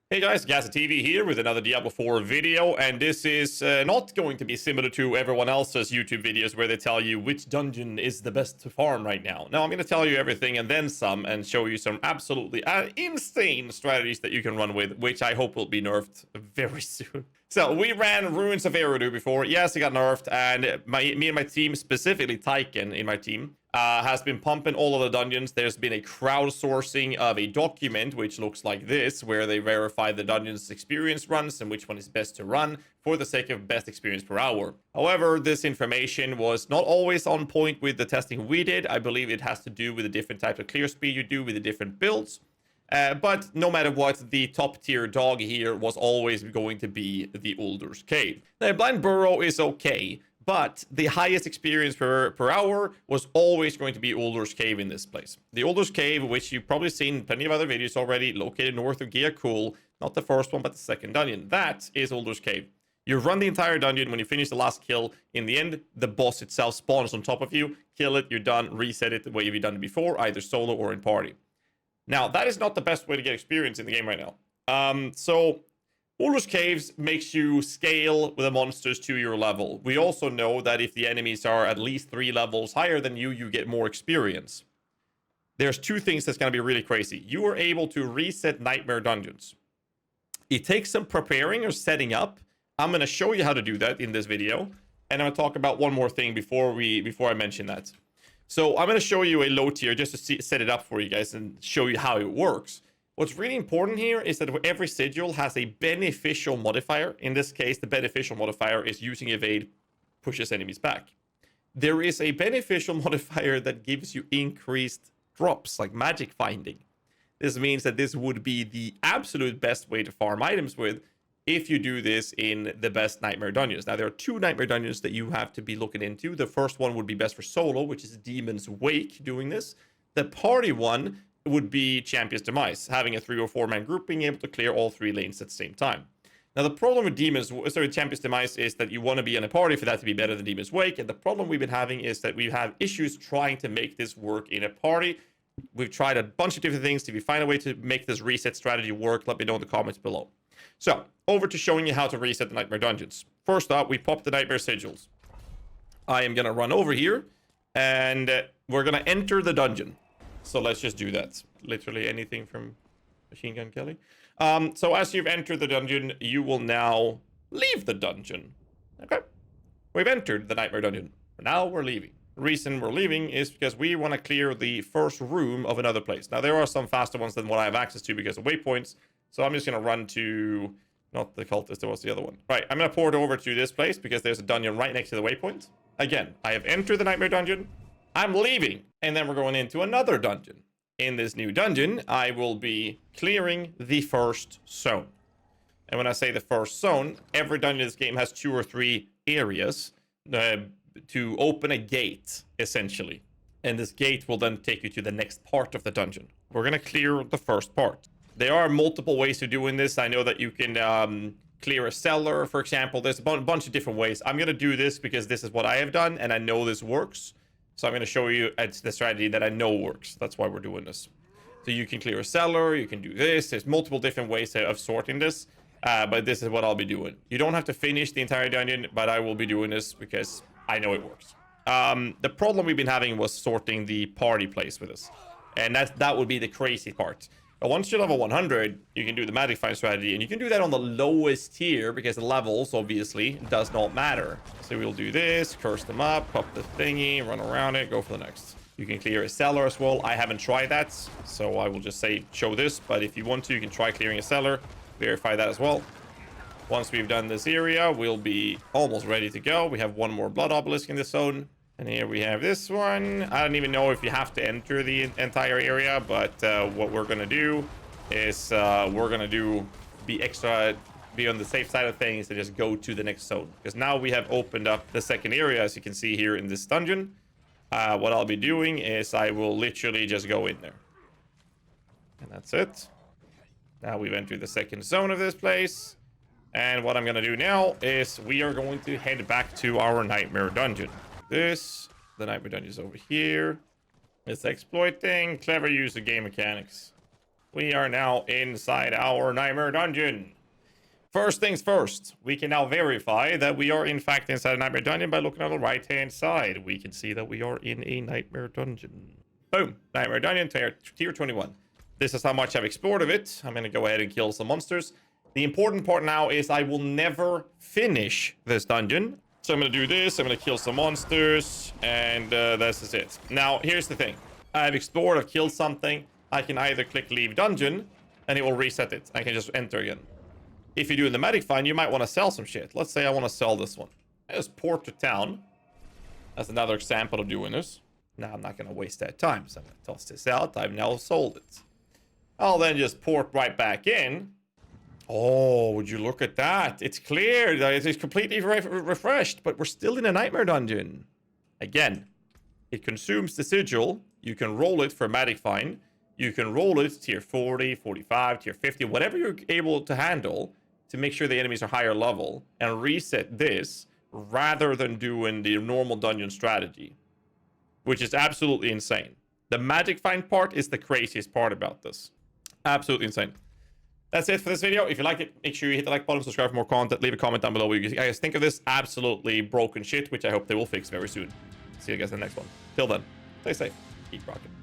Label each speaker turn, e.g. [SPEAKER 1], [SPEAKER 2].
[SPEAKER 1] Hey guys, GHAZZY TV here with another Diablo 4 video, and this is not going to be similar to everyone else's YouTube videos where they tell you which dungeon is the best to farm right now. No, I'm going to tell you everything and then some, and show you some absolutely insane strategies that you can run with, which I hope will be nerfed very soon. So, we ran Ruins of Eridu before. Yes, it got nerfed, and me and my team, specifically Tyken in my team, has been pumping all of the dungeons. There's been a crowdsourcing of a document, which looks like this, where they verify the dungeon's experience runs and which one is best to run for the sake of best experience per hour. However, this information was not always on point with the testing we did. I believe it has to do with the different types of clear speed you do with the different builds. But no matter what, the top tier dog here was always going to be the Uldur's Cave. Now, Blind Burrow is okay, but the highest experience per hour was always going to be Uldur's Cave in this place. The Uldur's Cave, which you've probably seen in plenty of other videos already, located north of GHAZZY, not the first one, but the second dungeon. That is Uldur's Cave. You run the entire dungeon. When you finish the last kill, in the end, the boss itself spawns on top of you. Kill it, you're done, reset it the way you've done it before, either solo or in party. Now, that is not the best way to get experience in the game right now. So Uldur's Caves makes you scale with the monsters to your level. We also know that if the enemies are at least 3 levels higher than you, you get more experience. There's 2 things that's going to be really crazy. You are able to reset nightmare dungeons. It takes some preparing or setting up. I'm going to show you how to do that in this video. And I'm going to talk about one more thing before I mention that. So I'm going to show you a low tier just to set it up for you guys and show you how it works. What's really important here is that every sigil has a beneficial modifier. In this case, the beneficial modifier is using evade pushes enemies back. There is a beneficial modifier that gives you increased drops, like magic finding. This means that this would be the absolute best way to farm items with if you do this in the best nightmare dungeons. Now, there are 2 nightmare dungeons that you have to be looking into. The first one would be best for solo, which is Demon's Wake doing this. The party one would be Champion's Demise, having a 3 or 4 man group, being able to clear all 3 lanes at the same time. Now, the problem with Champion's Demise is that you want to be in a party for that to be better than Demon's Wake, and the problem we've been having is that we have issues trying to make this work in a party. We've tried a bunch of different things. If you find a way to make this reset strategy work, let me know in the comments below. So, over to showing you how to reset the nightmare dungeons. First up, we pop the nightmare sigils. I am going to run over here, and we're going to enter the dungeon. So let's just do that. Literally anything from Machine Gun Kelly. So as you've entered the dungeon, you will now leave the dungeon. Okay. We've entered the nightmare dungeon. Now we're leaving. The reason we're leaving is because we want to clear the first room of another place. Now, there are some faster ones than what I have access to because of waypoints. So I'm just going to run to... Not the cultist, there was the other one. Right, I'm going to port over to this place because there's a dungeon right next to the waypoint. Again, I have entered the nightmare dungeon. I'm leaving. And then we're going into another dungeon. In this new dungeon, I will be clearing the first zone. And when I say the first zone, every dungeon in this game has 2 or 3 areas to open a gate, essentially. And this gate will then take you to the next part of the dungeon. We're going to clear the first part. There are multiple ways to doing this. I know that you can clear a cellar, for example. There's a bunch of different ways. I'm going to do this because this is what I have done, and I know this works. So I'm going to show you the strategy that I know works. That's why we're doing this. So you can clear a cellar. You can do this. There's multiple different ways of sorting this. But this is what I'll be doing. You don't have to finish the entire dungeon, but I will be doing this because I know it works. The problem we've been having was sorting the party place with this. And that would be the crazy part. But once you're level 100, you can do the magic find strategy, and you can do that on the lowest tier because the levels, obviously, does not matter. So we'll do this, curse them up, pop the thingy, run around it, go for the next. You can clear a cellar as well. I haven't tried that, so I will just say show this. But if you want to, you can try clearing a cellar, verify that as well. Once we've done this area, we'll be almost ready to go. We have 1 more blood obelisk in this zone. And here we have this one. I don't even know if you have to enter the entire area, but what we're going to do is we're going to be on the safe side of things and just go to the next zone. Because now we have opened up the second area, as you can see here in this dungeon. What I'll be doing is I will literally just go in there. And that's it. Now we've entered the second zone of this place. And what I'm going to do now is we are going to head back to our nightmare dungeon. The nightmare dungeon is over here. It's exploiting clever use of game mechanics. we are now inside our Nightmare Dungeon. First things first, we can now verify that we are in fact inside a Nightmare Dungeon by looking on the right-hand side. We can see that we are in a Nightmare Dungeon. Boom, Nightmare Dungeon, tier 21. This is how much I've explored of it. I'm gonna go ahead and kill some monsters. The important part now is I will never finish this dungeon. So I'm gonna do this, I'm gonna kill some monsters, and this is it. Now, here's the thing. I've explored, I've killed something. I can either click leave dungeon, and it will reset it. I can just enter again. If you're doing the magic find, you might want to sell some shit. Let's say I want to sell this one. I just port to town. That's another example of doing this. Now, I'm not going to waste that time, so I'm going to toss this out. I've now sold it. I'll then just port right back in. Oh, would you look at that? It's clear. It's completely refreshed, but we're still in a Nightmare Dungeon. Again, it consumes the sigil. You can roll it for magic find. You can roll it tier 40, 45, tier 50, whatever you're able to handle to make sure the enemies are higher level and reset this rather than doing the normal dungeon strategy, which is absolutely insane. The magic find part is the craziest part about this. Absolutely insane. That's it for this video. If you like it, make sure you hit the like button, subscribe for more content, leave a comment down below what you guys think of this absolutely broken shit, which I hope they will fix very soon. See you guys in the next one. Till then, stay safe, keep rocking.